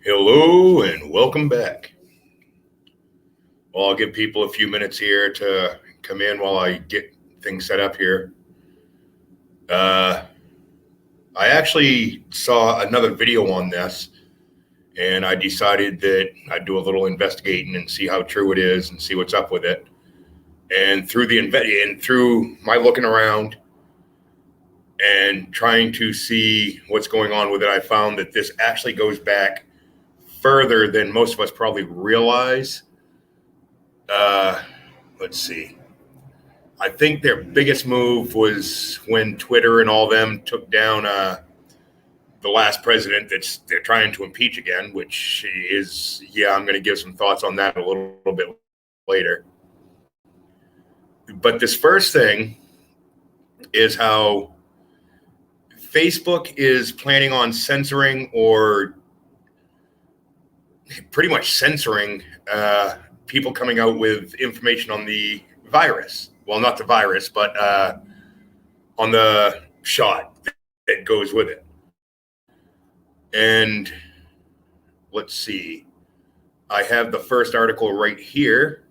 Hello and welcome back. Well, I'll give people a few minutes here to come in while I get things set up here. Uh, I actually saw another video on this, and I decided that I'd do a little investigating and see how true it is and see what's up with it. And through my looking around and trying to see what's going on with it, I found that this actually goes back further than most of us probably realize. Let's see. I think their biggest move was when Twitter and all them took down the last president that they're trying to impeach again, which is, I'm going to give some thoughts on that a little bit later. But this first thing is how Facebook is planning on censoring or pretty much censoring people coming out with information on the virus. Well, not the virus, but on the shot that goes with it. And let's see. I have the first article right here.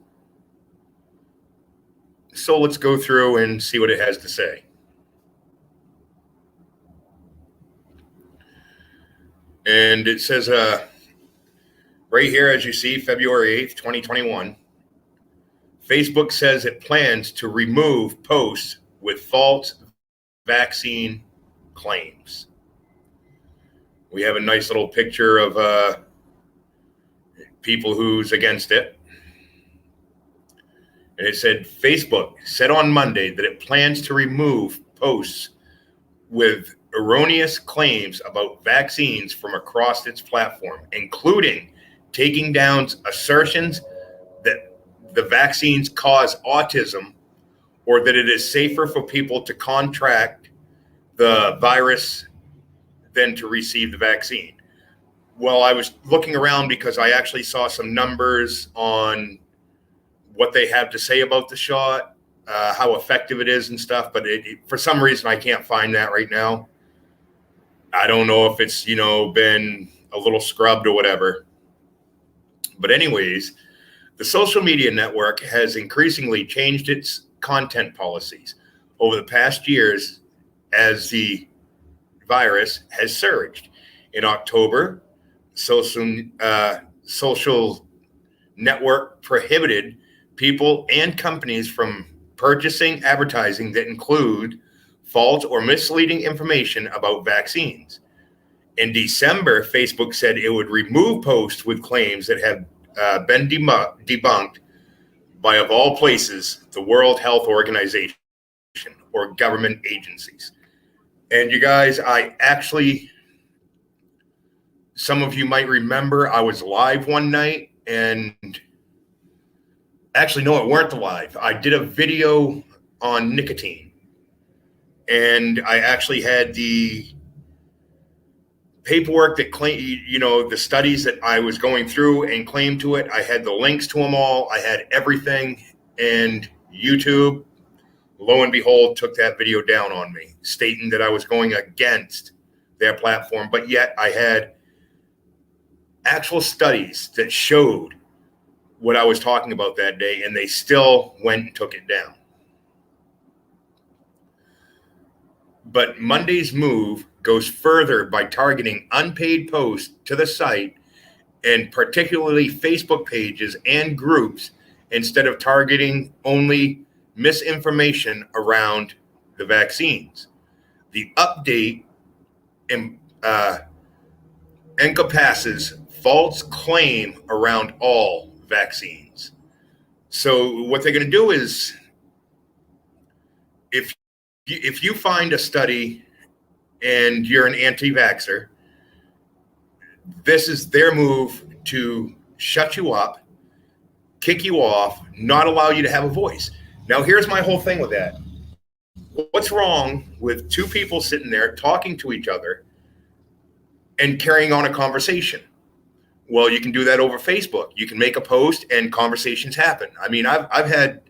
So let's go through and see what it has to say. And it says right here, as you see, February 8th, 2021, Facebook says it plans to remove posts with false vaccine claims. We have a nice little picture of people who's against it. And it said, Facebook said on Monday that it plans to remove posts with erroneous claims about vaccines from across its platform, including taking down assertions that the vaccines cause autism or that it is safer for people to contract the virus than to receive the vaccine. Well, I was looking around because I actually saw some numbers on what they have to say about the shot, how effective it is and stuff. But for some reason, I can't find that right now. I don't know if it's, been a little scrubbed or whatever. But anyways, the social media network has increasingly changed its content policies over the past years as the virus has surged. In October, social network prohibited people and companies from purchasing advertising that include false or misleading information about vaccines. In December, Facebook said it would remove posts with claims that have been debunked by, of all places, the World Health Organization or government agencies. And you guys, some of you might remember I was live one night, and actually, no, it weren't live. I did a video on nicotine, and I actually had the paperwork that the studies that I was going through and claimed to it. I had the links to them all. I had everything, and YouTube, lo and behold, took that video down on me, stating that I was going against their platform. But yet I had actual studies that showed what I was talking about that day, and they still went and took it down. But Monday's move goes further by targeting unpaid posts to the site, and particularly Facebook pages and groups, instead of targeting only misinformation around the vaccines. The update encompasses false claim around all vaccines. So what they're going to do is, if you find a study and you're an anti-vaxxer, this is their move to shut you up, kick you off, not allow you to have a voice. Now, here's my whole thing with that. What's wrong with two people sitting there talking to each other and carrying on a conversation? Well, you can do that over Facebook. You can make a post and conversations happen. I mean, I've had,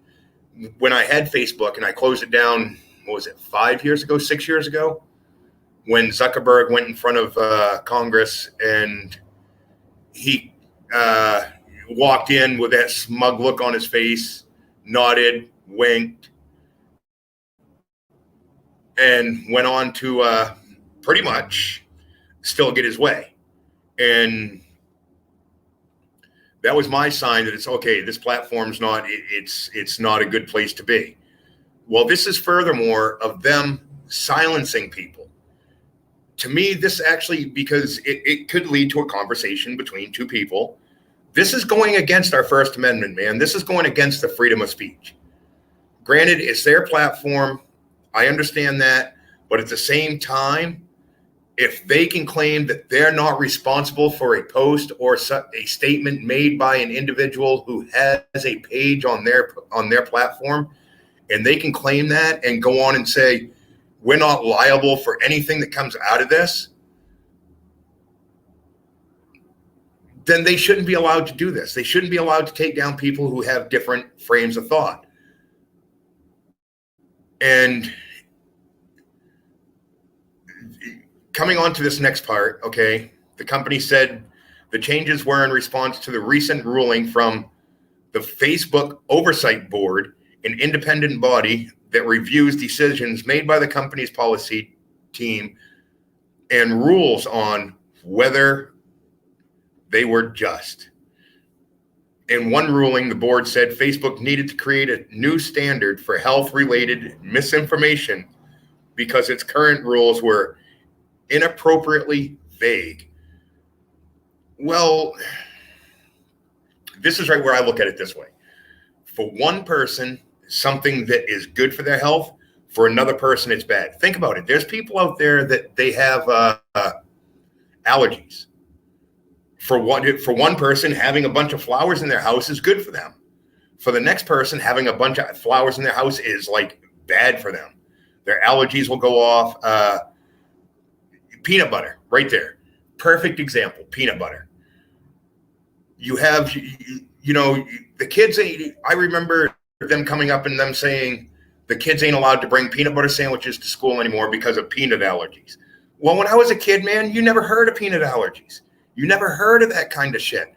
when I had Facebook and I closed it down, 6 years ago, when Zuckerberg went in front of Congress and he walked in with that smug look on his face, nodded, winked, and went on to pretty much still get his way. And that was my sign that it's okay. This platform's not, it's not a good place to be. Well, this is furthermore of them silencing people. To me, this actually, because it could lead to a conversation between two people. This is going against our First Amendment, man. This is going against the freedom of speech. Granted, it's their platform. I understand that. But at the same time, if they can claim that they're not responsible for a post or a statement made by an individual who has a page on their platform, and they can claim that and go on and say, we're not liable for anything that comes out of this, then they shouldn't be allowed to do this. They shouldn't be allowed to take down people who have different frames of thought. And coming on to this next part, okay, the company said the changes were in response to the recent ruling from the Facebook Oversight Board, an independent body that reviews decisions made by the company's policy team and rules on whether they were just. In one ruling, the board said Facebook needed to create a new standard for health-related misinformation because its current rules were inappropriately vague. Well, this is right where I look at it this way. For one person, something that is good for their health, for another person, it's bad. Think about it. There's people out there that they have allergies. For one person, having a bunch of flowers in their house is good for them. For the next person, having a bunch of flowers in their house is like bad for them. Their allergies will go off. Peanut butter, right there. Perfect example, peanut butter. You have, the kids, I remember them coming up and them saying the kids ain't allowed to bring peanut butter sandwiches to school anymore because of peanut allergies. Well, when I was a kid, man, you never heard of peanut allergies. You never heard of that kind of shit.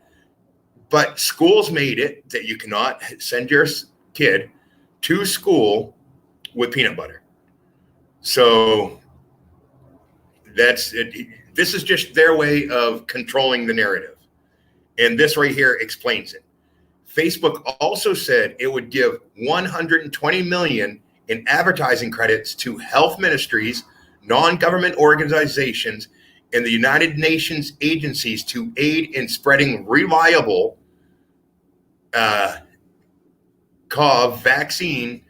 But schools made it that you cannot send your kid to school with peanut butter. So that's it. This is just their way of controlling the narrative. And this right here explains it. Facebook also said it would give $120 million in advertising credits to health ministries, non-government organizations, and the United Nations agencies to aid in spreading reliable COVID vaccine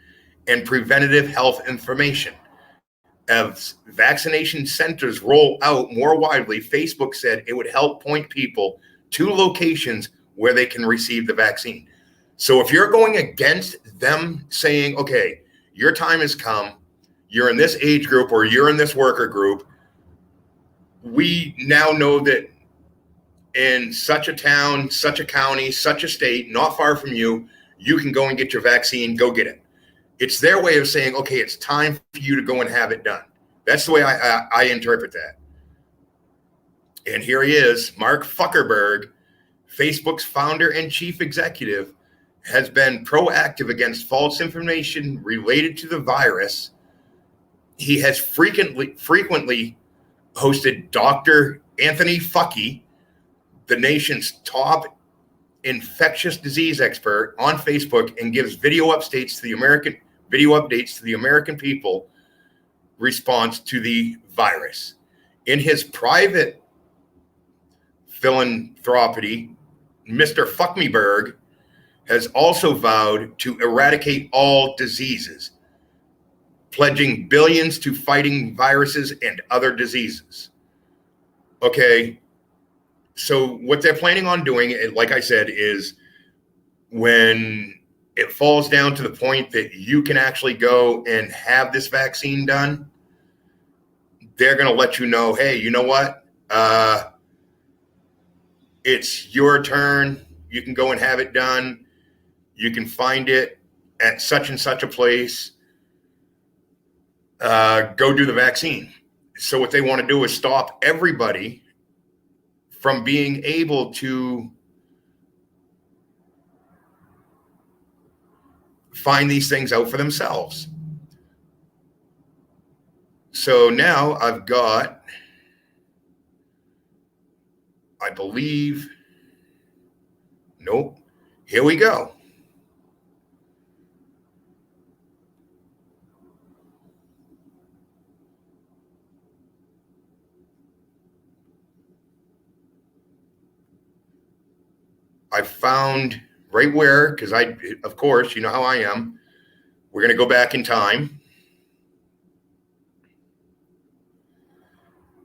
and preventative health information. As vaccination centers roll out more widely, Facebook said it would help point people to locations where they can receive the vaccine. So if you're going against them saying, okay, your time has come, you're in this age group or you're in this worker group, we now know that in such a town, such a county, such a state, not far from you, you can go and get your vaccine, go get it. It's their way of saying, okay, it's time for you to go and have it done. That's the way I interpret that. And here he is, Mark Zuckerberg, Facebook's founder and chief executive, has been proactive against false information related to the virus. He has frequently hosted Dr. Anthony Fauci, the nation's top infectious disease expert, on Facebook and gives video updates to the American people response to the virus. In his private philanthropy, Mr. Fuckmeberg has also vowed to eradicate all diseases, pledging billions to fighting viruses and other diseases. Okay, so what they're planning on doing, like I said, is when it falls down to the point that you can actually go and have this vaccine done, they're going to let you know, hey, you know what? It's your turn. You can go and have it done. You can find it at such and such a place. Go do the vaccine. So what they want to do is stop everybody from being able to find these things out for themselves. So now I've got, I believe, nope, here we go. I found right where, because of course, you know how I am. We're going to go back in time.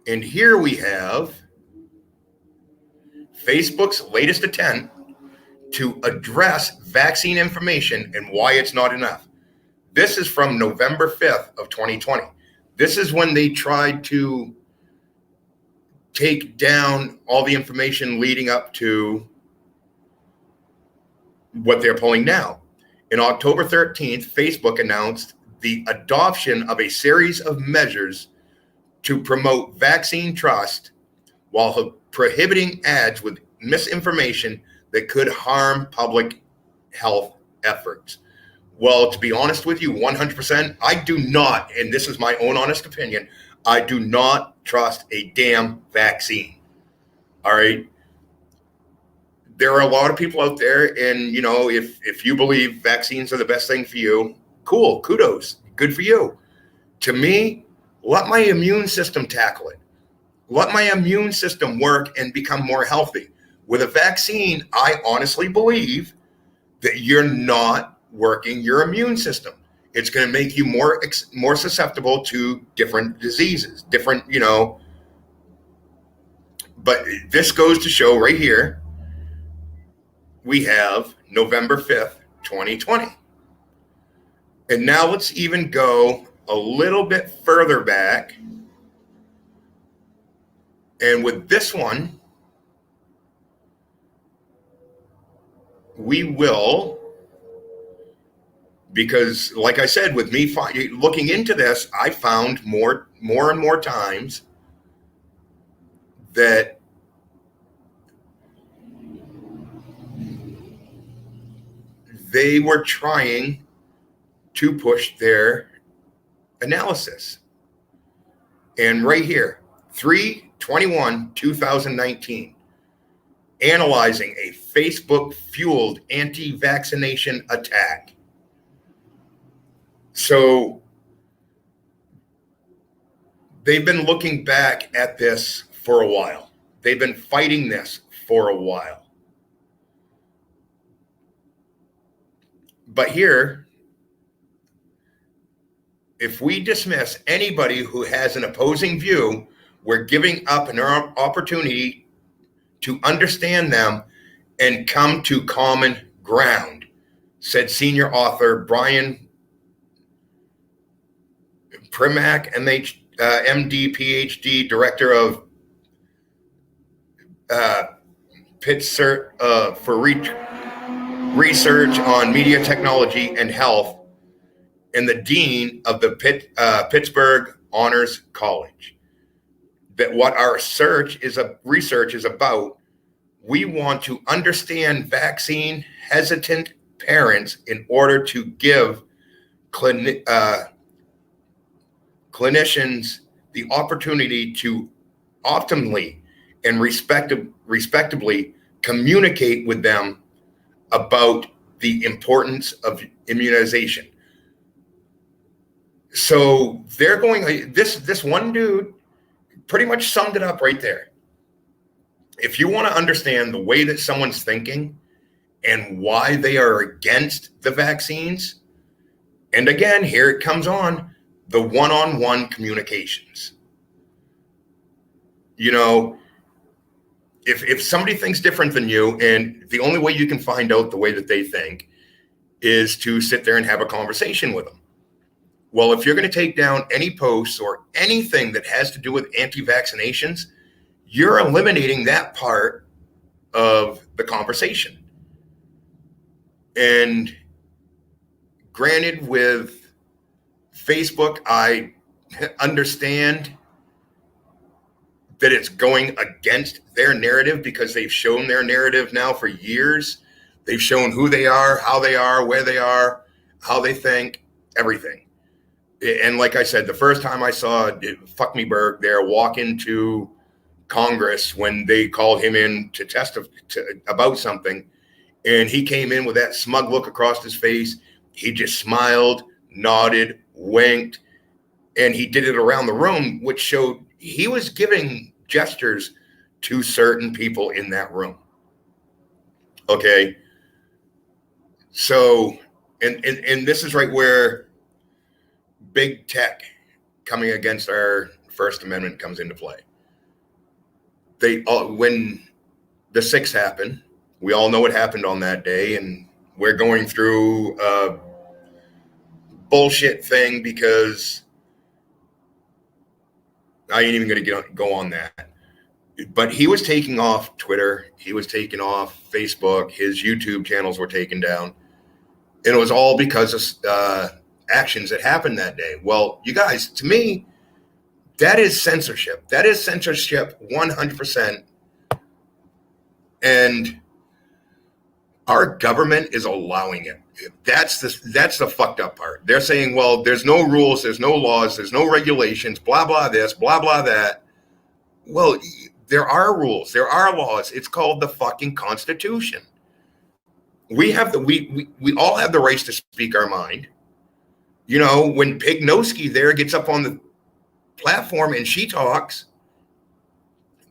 And here we have Facebook's latest attempt to address vaccine information and why it's not enough. This is from November 5th of 2020. This is when they tried to take down all the information leading up to what they're pulling now. In October 13th, Facebook announced the adoption of a series of measures to promote vaccine trust while prohibiting ads with misinformation that could harm public health efforts. Well, to be honest with you, 100%, I do not, and this is my own honest opinion, I do not trust a damn vaccine. All right. There are a lot of people out there, and you know, if you believe vaccines are the best thing for you, cool, kudos, good for you. To me, let my immune system tackle it. Let my immune system work and become more healthy. With a vaccine, I honestly believe that you're not working your immune system. It's going to make you more susceptible to different diseases, different, you know. But this goes to show right here, we have November 5th, 2020. And now let's even go a little bit further back. And with this one, we will, because like I said, with me looking into this, I found more and more times that they were trying to push their analysis. And right here, 3/21/2019, analyzing a Facebook-fueled anti-vaccination attack. So they've been looking back at this for a while. They've been fighting this for a while. But here, if we dismiss anybody who has an opposing view, we're giving up an opportunity to understand them and come to common ground, said senior author Brian Primack, MD, PhD, director of Pittsburgh for research on media technology and health, and the dean of the Pittsburgh Honors College. That what our research is about. We want to understand vaccine hesitant parents in order to give clinicians the opportunity to optimally and respectably communicate with them about the importance of immunization. So they're going, this one dude pretty much summed it up right there. If you want to understand the way that someone's thinking and why they are against the vaccines, and again, here it comes on, the one-on-one communications. You know, if somebody thinks different than you, and the only way you can find out the way that they think is to sit there and have a conversation with them. Well, if you're going to take down any posts or anything that has to do with anti-vaccinations, you're eliminating that part of the conversation. And granted, with Facebook, I understand that it's going against their narrative because they've shown their narrative now for years. They've shown who they are, how they are, where they are, how they think, everything. And like I said, the first time I saw Fuck Me Berg there walk into Congress when they called him in to testify about something, and he came in with that smug look across his face. He just smiled, nodded, winked, and he did it around the room, which showed he was giving gestures to certain people in that room. Okay. So, and this is right where big tech coming against our First Amendment comes into play. When the 6th happened, we all know what happened on that day, and we're going through a bullshit thing because I ain't even going to go on that. But he was taking off Twitter. He was taking off Facebook. His YouTube channels were taken down. And it was all because of actions that happened that day. Well, you guys, to me, that is censorship. That is censorship 100%. And our government is allowing it. That's the fucked up part. They're saying, well, there's no rules, there's no laws, there's no regulations, blah, blah, this, blah, blah, that. Well, there are rules, there are laws. It's called the fucking Constitution. We have we all have the rights to speak our mind. You know, when Pignosky there gets up on the platform and she talks,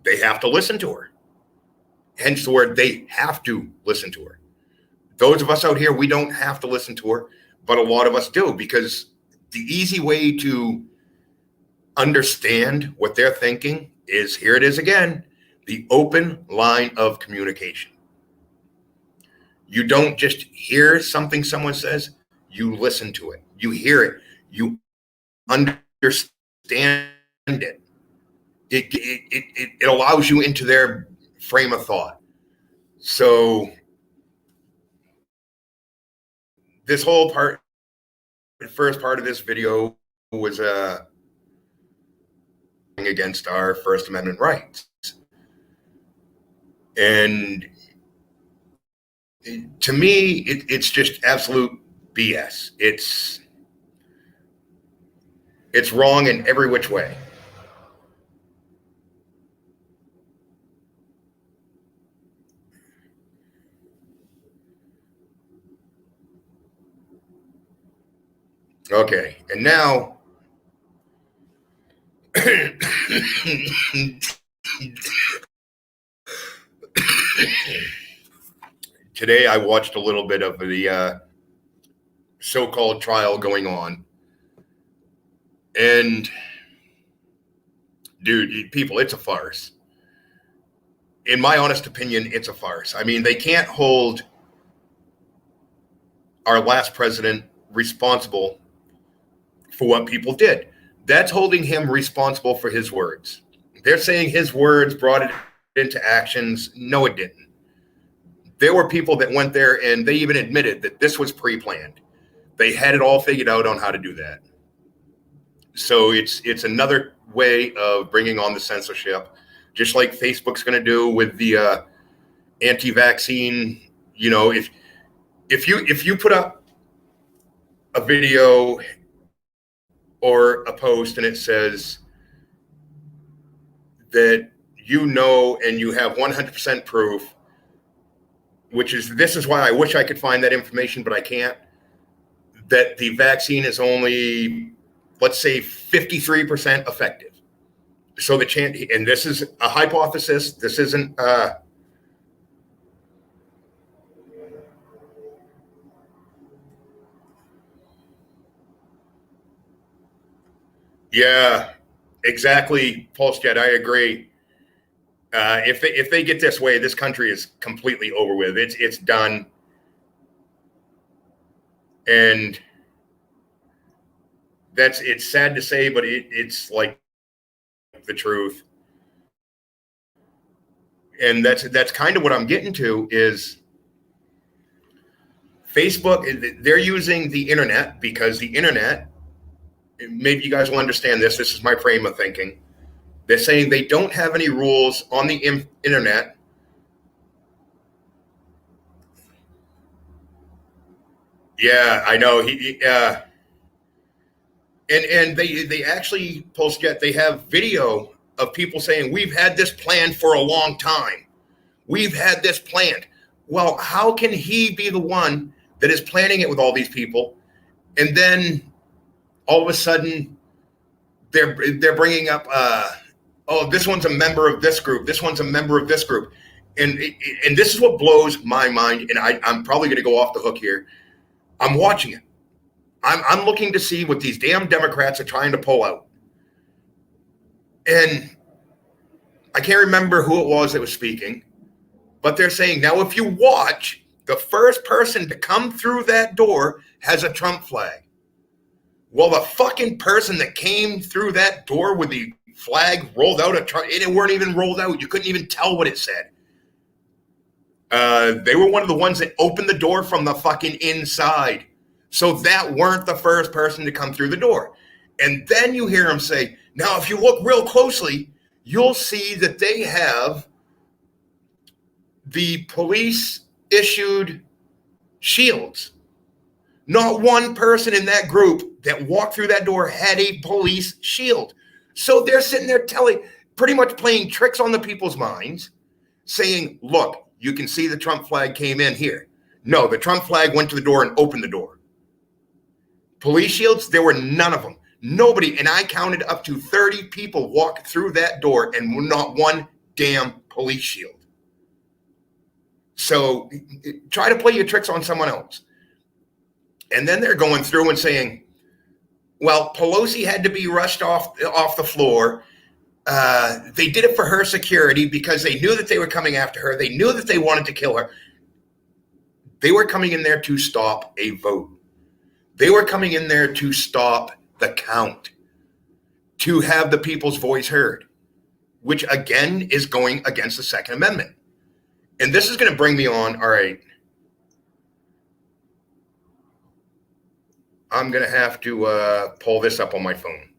they have to listen to her. Hence the word, they have to listen to her. Those of us out here, we don't have to listen to her, but a lot of us do, because the easy way to understand what they're thinking is, here it is again, the open line of communication. You don't just hear something someone says, you listen to it, you hear it, you understand it. It allows you into their frame of thought. So this whole part, the first part of this video was against our First Amendment rights. And to me, it's just absolute BS. It's wrong in every which way. Okay, and now today I watched a little bit of the so-called trial going on. And dude, people, it's a farce. In my honest opinion, it's a farce. I mean, they can't hold our last president responsible for what people did. That's holding him responsible for his words. They're saying his words brought it into actions. No, it didn't. There were people that went there and they even admitted that this was pre-planned. They had it all figured out on how to do that. So it's another way of bringing on the censorship, just like Facebook's going to do with the anti-vaccine. You know, if you put up a video or a post and it says that you know and you have 100% proof, which is, this is why I wish I could find that information, but I can't, that the vaccine is only, let's say, 53% effective. So the chance, and this is a hypothesis, this isn't yeah, exactly, PulseJet, I agree. If they get this way, this country is completely over with. It's done. And it's sad to say, but it's like the truth. And that's kind of what I'm getting to is Facebook. They're using the internet because the internet, maybe you guys will understand this. This is my frame of thinking. They're saying they don't have any rules on the internet. Yeah, I know. And they actually post yet they have video of people saying we've had this planned for a long time. We've had this planned. Well, how can he be the one that is planning it with all these people, and then all of a sudden they're bringing up, oh, this one's a member of this group. This one's a member of this group, and this is what blows my mind. And I'm probably going to go off the hook here. I'm watching it. I'm looking to see what these damn Democrats are trying to pull out. And I can't remember who it was that was speaking, but they're saying, now if you watch, the first person to come through that door has a Trump flag. Well, the fucking person that came through that door with the flag rolled out, it weren't even rolled out. You couldn't even tell what it said. They were one of the ones that opened the door from the fucking inside. So that weren't the first person to come through the door. And then you hear him say, now, if you look real closely, you'll see that they have the police issued shields. Not one person in that group that walked through that door had a police shield. So they're sitting there pretty much playing tricks on the people's minds, saying, look, you can see the Trump flag came in here. No, the Trump flag went to the door and opened the door. Police shields, there were none of them. Nobody, and I counted up to 30 people walked through that door and not one damn police shield. So try to play your tricks on someone else. And then they're going through and saying, well, Pelosi had to be rushed off the floor. They did it for her security because they knew that they were coming after her. They knew that they wanted to kill her. They were coming in there to stop a vote. They were coming in there to stop the count, to have the people's voice heard, which again is going against the Second Amendment. And this is going to bring me on. All right. I'm going to have to pull this up on my phone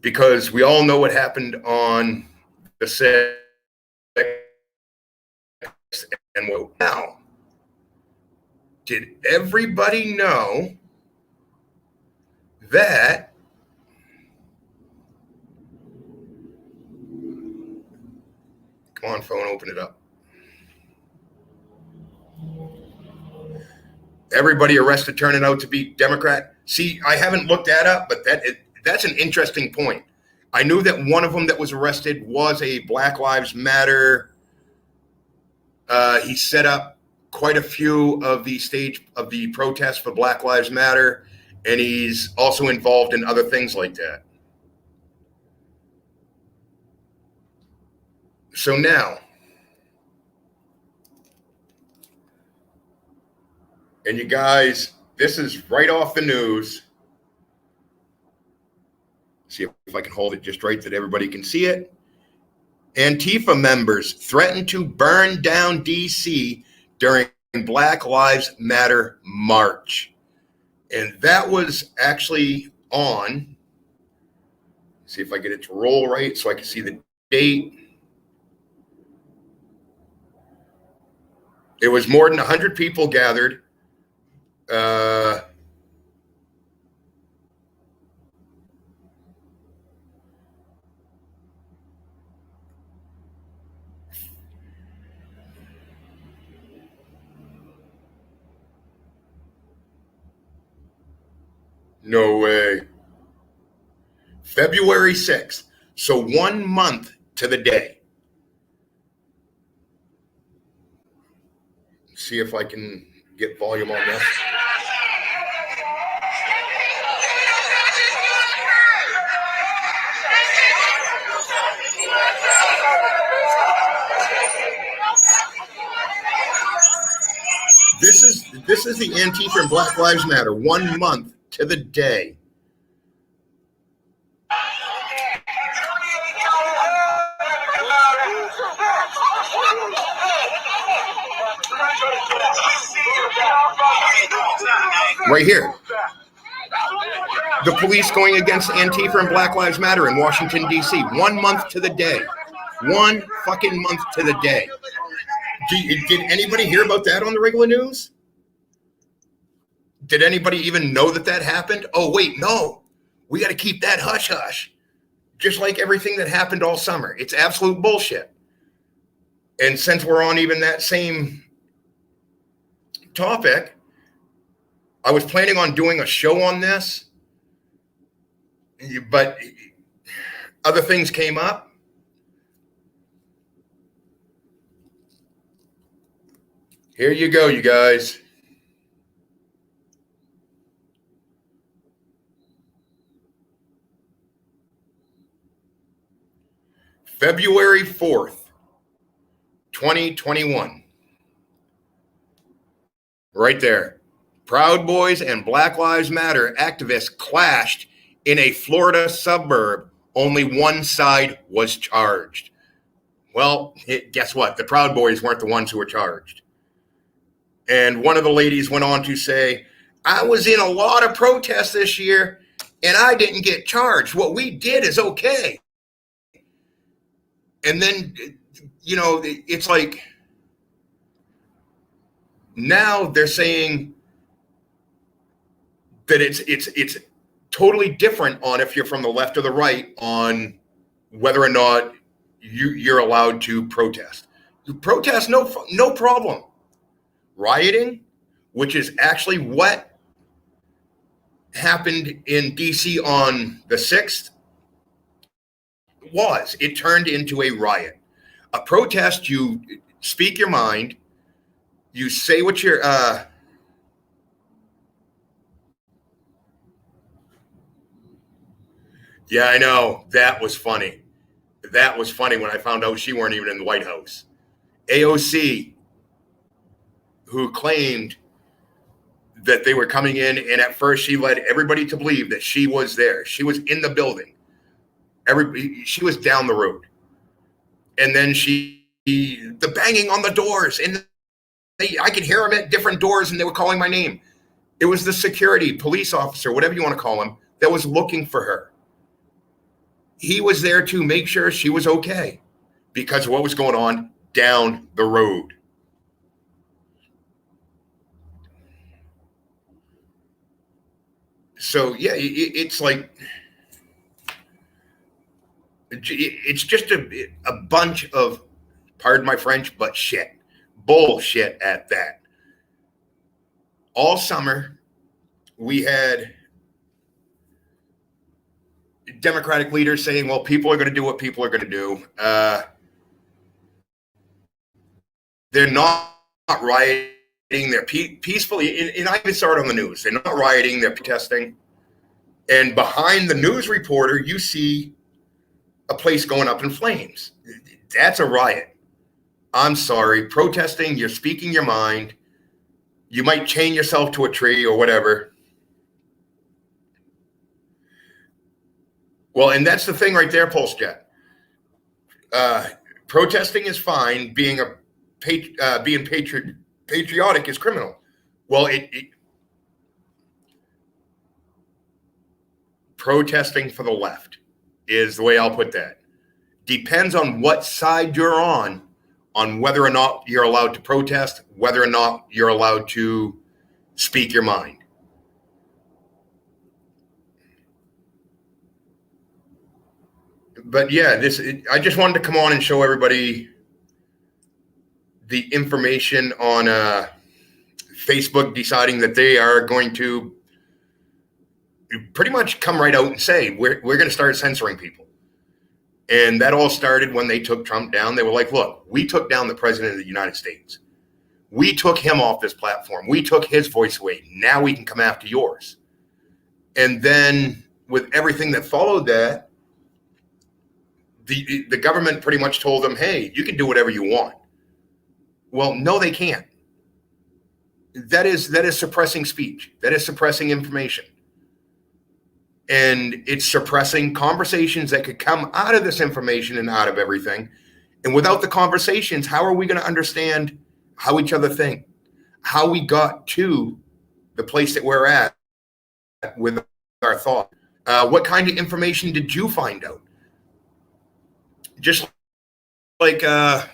because we all know what happened on the 6th. And now, did everybody know that come on, phone, open it up. Everybody arrested turning out to be Democrat. See, I haven't looked that up, but that's an interesting point. I knew that one of them that was arrested was a Black Lives Matter. He set up quite a few of the protests for Black Lives Matter, and he's also involved in other things like that. So now, and you guys, this is right off the news. See if I can hold it just right that everybody can see it. Antifa members threatened to burn down D.C. during Black Lives Matter march. And that was actually on. See if I get it to roll right so I can see the date. It was more than 100 people gathered. No way. February 6th. So 1 month to the day. See if I can get volume on this. This is the Antifa and Black Lives Matter 1 month to the day. Right here. the police going against Antifa and Black Lives Matter in Washington, D.C. 1 month to the day. 1 fucking month to the day. Did anybody hear about that on the regular news? Did anybody even know that happened? Oh, wait, no. We got to keep that hush-hush. Just like everything that happened all summer. It's absolute bullshit. And since we're on even that same topic, I was planning on doing a show on this, but other things came up. Here you go, you guys. February 4th, 2021. Right there. Proud Boys and Black Lives Matter activists clashed in a Florida suburb. Only one side was charged. Well, guess what? The Proud Boys weren't the ones who were charged. And one of the ladies went on to say, I was in a lot of protests this year and I didn't get charged. What we did is okay. And then, you know, it's like now they're saying that it's totally different on if you're from the left or the right on whether or not you're allowed to protest. Protest, no problem. Rioting, which is actually what happened in DC on the 6th, it turned into a riot. A protest, you speak your mind, you say what you're yeah, I know. That was funny. That was funny when I found out she weren't even in the White House. AOC, who claimed that they were coming in, and at first she led everybody to believe that she was there. She was in the building. She was down the road. And then the banging on the doors, and I could hear them at different doors, and they were calling my name. It was the security, police officer, whatever you want to call him, that was looking for her. He was there to make sure she was okay because of what was going on down the road. So, yeah, it's like, it's just a bunch of, pardon my French, but shit. Bullshit at that. All summer, we had Democratic leaders saying, well, people are going to do what people are going to do. They're not rioting. They're peacefully, and I even saw it on the news. They're not rioting. They're protesting. And behind the news reporter, you see a place going up in flames. That's a riot. I'm sorry. Protesting, you're speaking your mind. You might chain yourself to a tree or whatever. Well, and that's the thing right there, PulseJet. Protesting is fine. Being patriotic is criminal. Well, protesting for the left is the way I'll put that. Depends on what side you're on whether or not you're allowed to protest, whether or not you're allowed to speak your mind. But yeah, I just wanted to come on and show everybody the information on Facebook deciding that they are going to pretty much come right out and say, we're going to start censoring people. And that all started when they took Trump down. They were like, look, we took down the president of the United States. We took him off this platform. We took his voice away. Now we can come after yours. And then with everything that followed that, the government pretty much told them, hey, you can do whatever you want. Well, no, they can't. That is suppressing speech. That is suppressing information. And it's suppressing conversations that could come out of this information and out of everything. And without the conversations, how are we going to understand how each other think, how we got to the place that we're at with our thought? What kind of information did you find out? Just like, I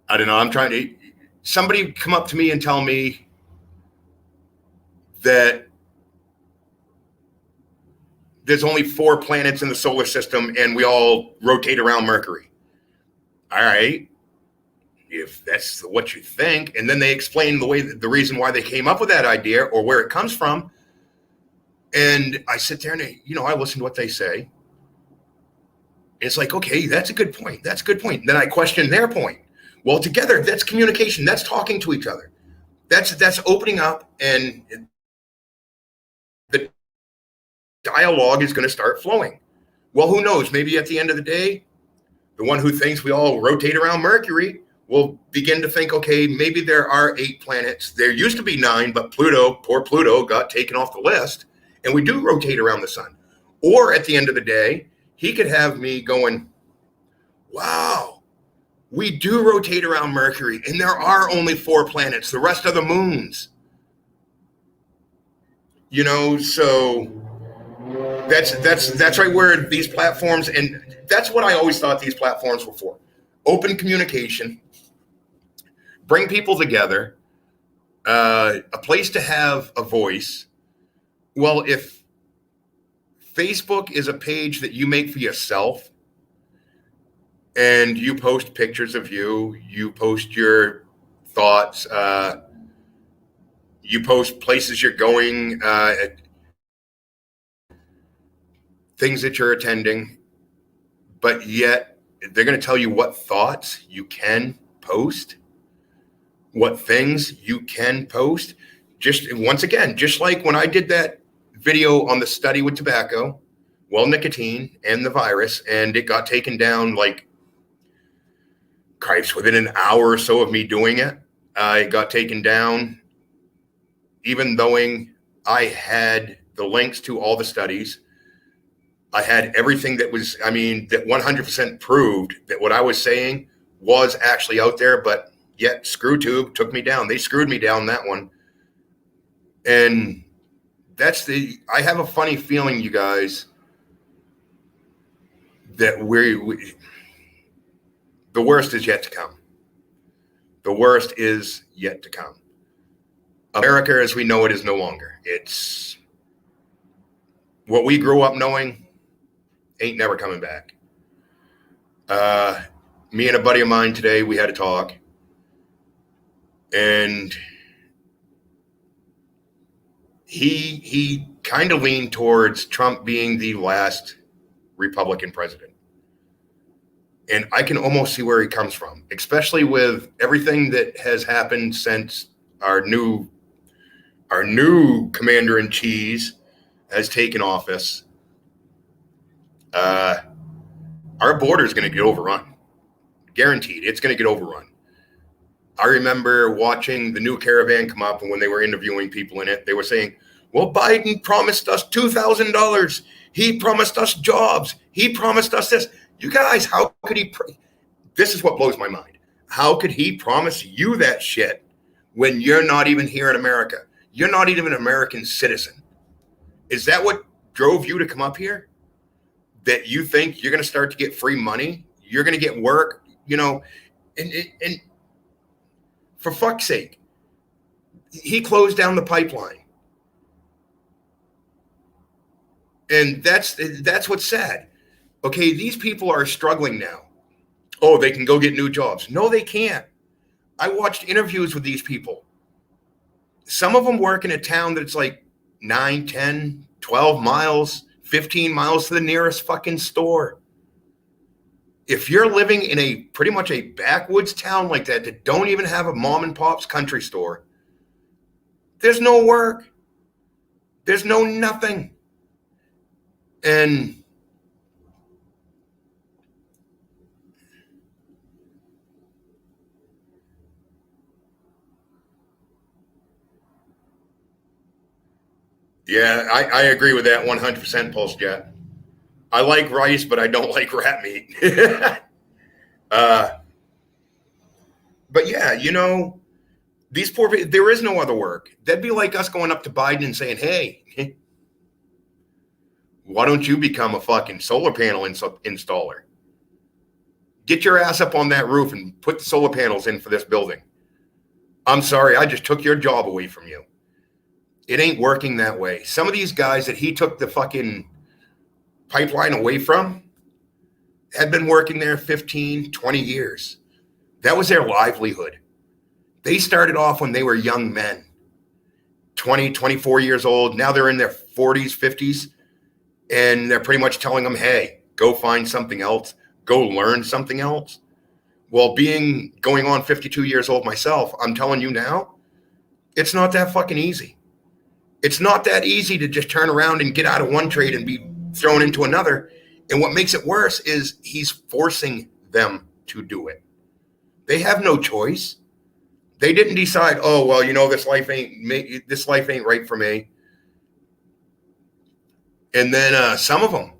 don't know, I'm trying to, somebody come up to me and tell me that there's only 4 planets in the solar system and we all rotate around Mercury. All right, if that's what you think, and then they explain the reason why they came up with that idea or where it comes from, and I sit there and I listen to what they say. It's like, okay, that's a good point. That's a good point. And then I question their point. Well, together, that's communication. That's talking to each other. That's opening up, and the dialogue is going to start flowing. Well, who knows? Maybe at the end of the day, the one who thinks we all rotate around Mercury will begin to think, okay, maybe there are 8 planets. There used to be 9, but poor Pluto got taken off the list, and we do rotate around the sun. Or at the end of the day, he could have me going, wow, we do rotate around Mercury, and there are only 4 planets. The rest are the moons. So that's right where these platforms, and that's what I always thought these platforms were for. Open communication, bring people together, a place to have a voice. Well, if Facebook is a page that you make for yourself and you post pictures of you post your thoughts, you post places you're going, things that you're attending, but yet they're going to tell you what thoughts you can post, what things you can post. Just once again, just like when I did that video on the study with tobacco, nicotine and the virus, and it got taken down like Christ, within an hour or so of me doing it. It got taken down, even though I had the links to all the studies. I had everything that 100% proved that what I was saying was actually out there, but yet ScrewTube took me down. They screwed me down that one. And I have a funny feeling, you guys, that the worst is yet to come. The worst is yet to come. America as we know it is no longer. It's what we grew up knowing ain't never coming back. Me and a buddy of mine today, we had a talk, and he kind of leaned towards Trump being the last Republican president. And I can almost see where he comes from, especially with everything that has happened since our new commander-in-chief has taken office. Our border is going to get overrun. Guaranteed. It's going to get overrun. I remember watching the new caravan come up, and when they were interviewing people in it, they were saying, well, Biden promised us $2,000. He promised us jobs. He promised us this. You guys, how could he? This is what blows my mind. How could he promise you that shit when you're not even here in America? You're not even an American citizen. Is that what drove you to come up here? That you think you're going to start to get free money? You're going to get work, and for fuck's sake, he closed down the pipeline. And that's what's sad. Okay, these people are struggling now. Oh, they can go get new jobs. No, they can't. I watched interviews with these people. Some of them work in a town that's like 9, 10, 12 miles, 15 miles to the nearest fucking store. If you're living in pretty much a backwoods town like that don't even have a mom and pop's country store, there's no work. There's no nothing. And yeah, I agree with that 100%, Pulse Jet. I like rice, but I don't like rat meat. But yeah, these poor people, there is no other work. That'd be like us going up to Biden and saying, hey, Why don't you become a fucking solar panel installer? Get your ass up on that roof and put the solar panels in for this building. I'm sorry, I just took your job away from you. It ain't working that way. Some of these guys that he took the fucking pipeline away from had been working there 15, 20 years. That was their livelihood. They started off when they were young men, 20, 24 years old. Now they're in their 40s, 50s, and they're pretty much telling them, hey, go find something else, go learn something else. Well, going on 52 years old myself, I'm telling you now, it's not that fucking easy. It's not that easy to just turn around and get out of one trade and be thrown into another. And what makes it worse is he's forcing them to do it. They have no choice. They didn't decide, oh, well, this life ain't right for me. And then some of them,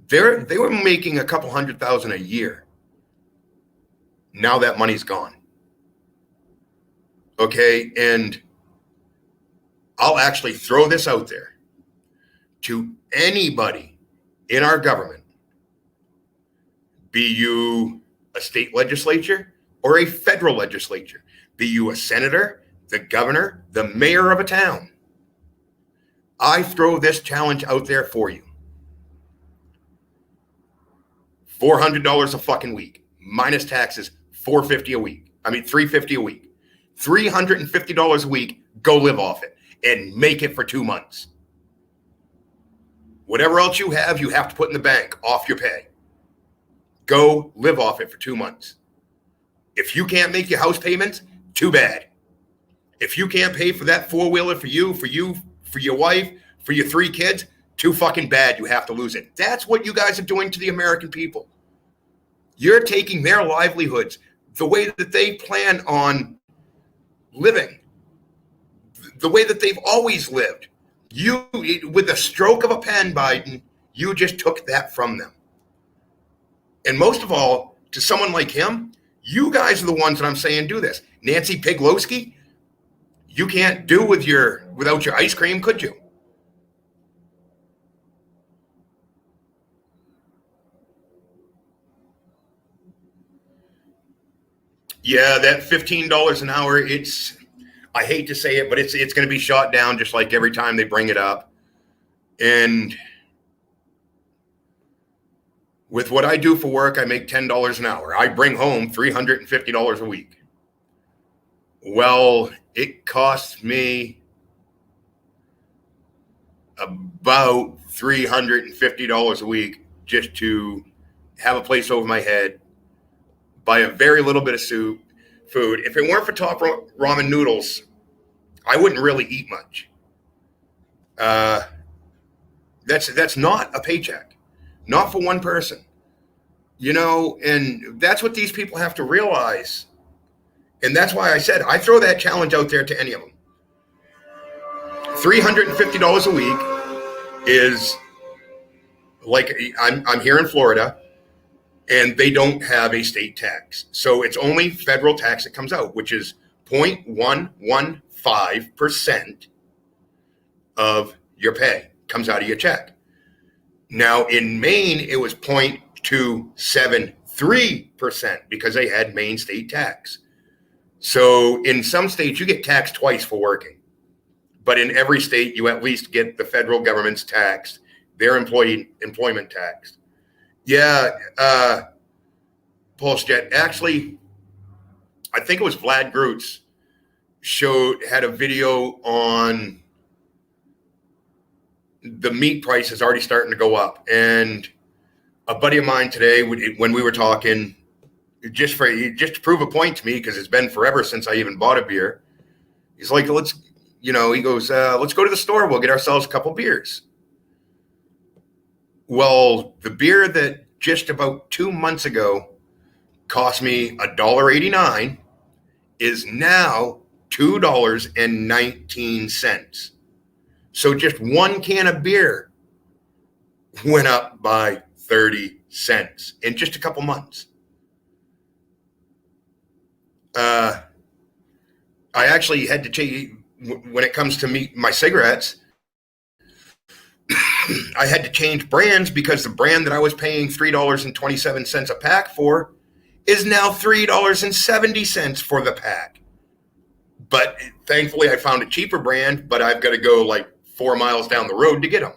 they were making a couple $100,000 a year. Now that money's gone. Okay, and I'll actually throw this out there to anybody in our government, be you a state legislature or a federal legislature, be you a senator, the governor, the mayor of a town. I throw this challenge out there for you. $400 a fucking week, minus taxes, $450 a week. $350 a week. $350 a week, go live off it and make it for 2 months. Whatever else you have to put in the bank off your pay. Go live off it for 2 months. If you can't make your house payments, too bad. If you can't pay for that four-wheeler for you, for your wife, for your 3 kids, too fucking bad. You have to lose it. That's what you guys are doing to the American people. You're taking their livelihoods, the way that they plan on living, the way that they've always lived. You, with the stroke of a pen, Biden, you just took that from them. And most of all, to someone like him, you guys are the ones that I'm saying do this. Nancy Pelosi, you can't do without your ice cream, could you? Yeah, that $15 an hour, I hate to say it, but it's going to be shot down just like every time they bring it up. And with what I do for work, I make $10 an hour. I bring home $350 a week. Well, it costs me about $350 a week just to have a place over my head, buy a very little bit of food. If it weren't for Top Ramen Noodles, I wouldn't really eat much. That's not a paycheck, not for one person, and that's what these people have to realize. And that's why I said I throw that challenge out there to any of them. $350 a week is like, I'm here in Florida, and they don't have a state tax. So it's only federal tax that comes out, which is 0.115% of your pay comes out of your check. Now in Maine, it was 0.273% because they had Maine state tax. So in some states, you get taxed twice for working. But in every state, you at least get the federal government's tax, their employment tax. Yeah, Pulse Jet. Actually, I think it was Vlad Grutz had a video on the meat price is already starting to go up. And a buddy of mine today, when we were talking, just to prove a point to me, because it's been forever since I even bought a beer, he's like, he goes, let's go to the store. We'll get ourselves a couple beers. Well, the beer that just about 2 months ago cost me $1.89 is now $2.19. So just one can of beer went up by 30 cents in just a couple months. I actually had to change when it comes to my cigarettes. I had to change brands because the brand that I was paying $3.27 a pack for is now $3.70 for the pack. But thankfully, I found a cheaper brand, but I've got to go like 4 miles down the road to get them.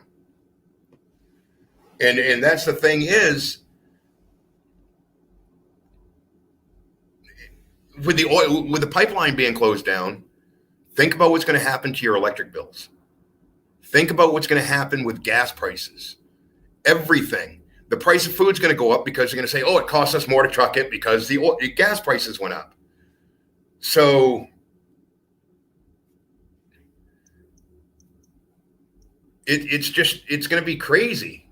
And that's the thing is, with the pipeline being closed down, think about what's going to happen to your electric bills. Think about what's going to happen with gas prices. Everything. The price of food's going to go up because you're going to say, oh, it costs us more to truck it because the gas prices went up. So it's going to be crazy.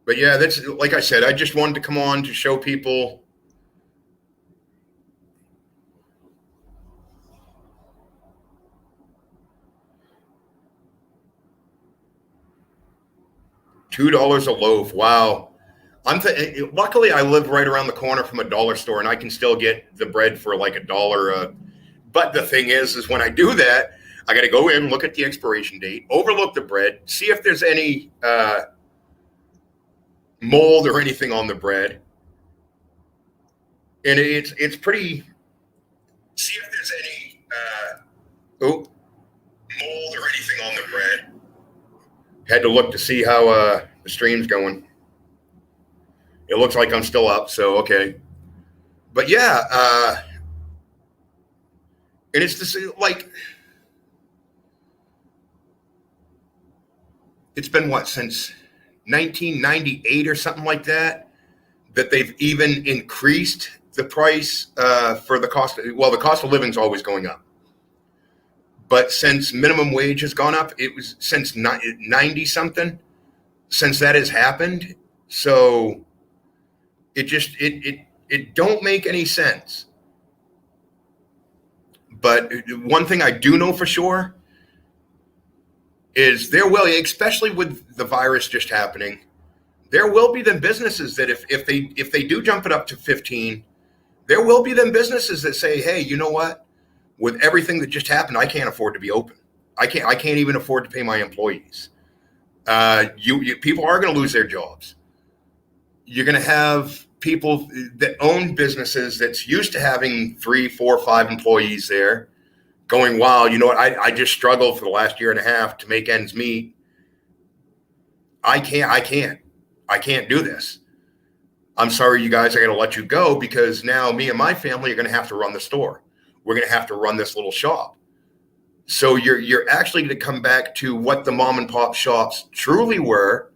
But yeah, that's, like I said, I just wanted to come on to show people $2 a loaf. Wow. Luckily I live right around the corner from a dollar store and I can still get the bread for like $1. But the thing is when I do that, I got to go in, look at the expiration date, overlook the bread, see if there's any mold or anything on the bread. And it's pretty. See if there's any mold or anything on the bread. Had to look to see how the stream's going. It looks like I'm still up, so okay. But yeah, and it's this like it's been what, since 1998 or something like that they've even increased the price for the cost. Well, the cost of living is always going up. But since minimum wage has gone up, it was since 90 something, since that has happened. So it just, it don't make any sense. But one thing I do know for sure is there will, especially with the virus just happening, there will be them businesses that if they do jump it up to 15, there will be them businesses that say, hey, you know what? With everything that just happened, I can't afford to be open. I can't even afford to pay my employees. People are going to lose their jobs. You're going to have people that own businesses that's used to having 3, 4, 5 employees there going, wow, you know what? I just struggled for the last year and a half to make ends meet. I can't do this. I'm sorry, you guys, I got to let you go because now me and my family are going to have to run the store. We're going to have to run this little shop. So you're actually going to come back to what the mom and pop shops truly were,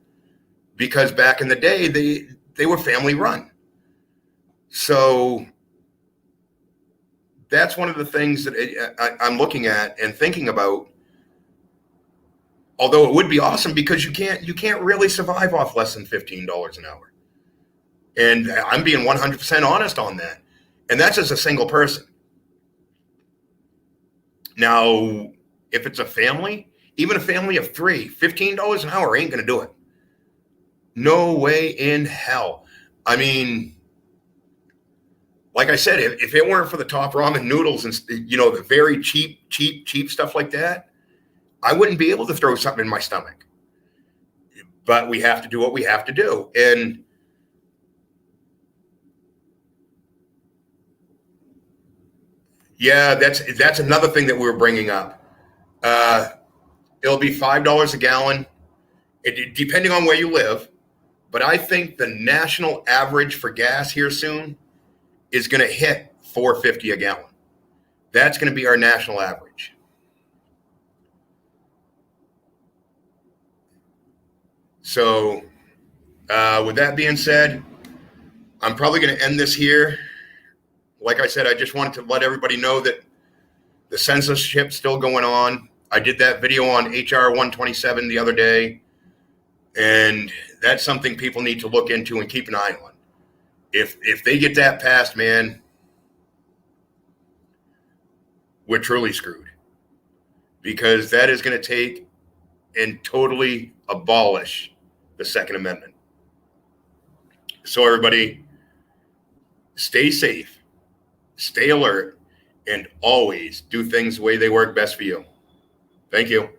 because back in the day, they were family run. So that's one of the things that I'm looking at and thinking about. Although it would be awesome because you can't really survive off less than $15 an hour. And I'm being 100% honest on that. And that's as a single person. Now, if it's a family, even a family of 3, $15 an hour ain't going to do it. No way in hell. I mean, like I said, if it weren't for the top ramen noodles and, the very cheap stuff like that, I wouldn't be able to throw something in my stomach. But we have to do what we have to do. And yeah, that's another thing that we were bringing up. It'll be $5 a gallon, depending on where you live. But I think the national average for gas here soon is going to hit $4.50 a gallon. That's going to be our national average. So with that being said, I'm probably going to end this here. Like I said, I just wanted to let everybody know that the censorship's still going on. I did that video on HR 127 the other day, and that's something people need to look into and keep an eye on. If they get that passed, man, we're truly screwed, because that is going to take and totally abolish the Second Amendment. So everybody, stay safe, stay alert, and always do things the way they work best for you. Thank you.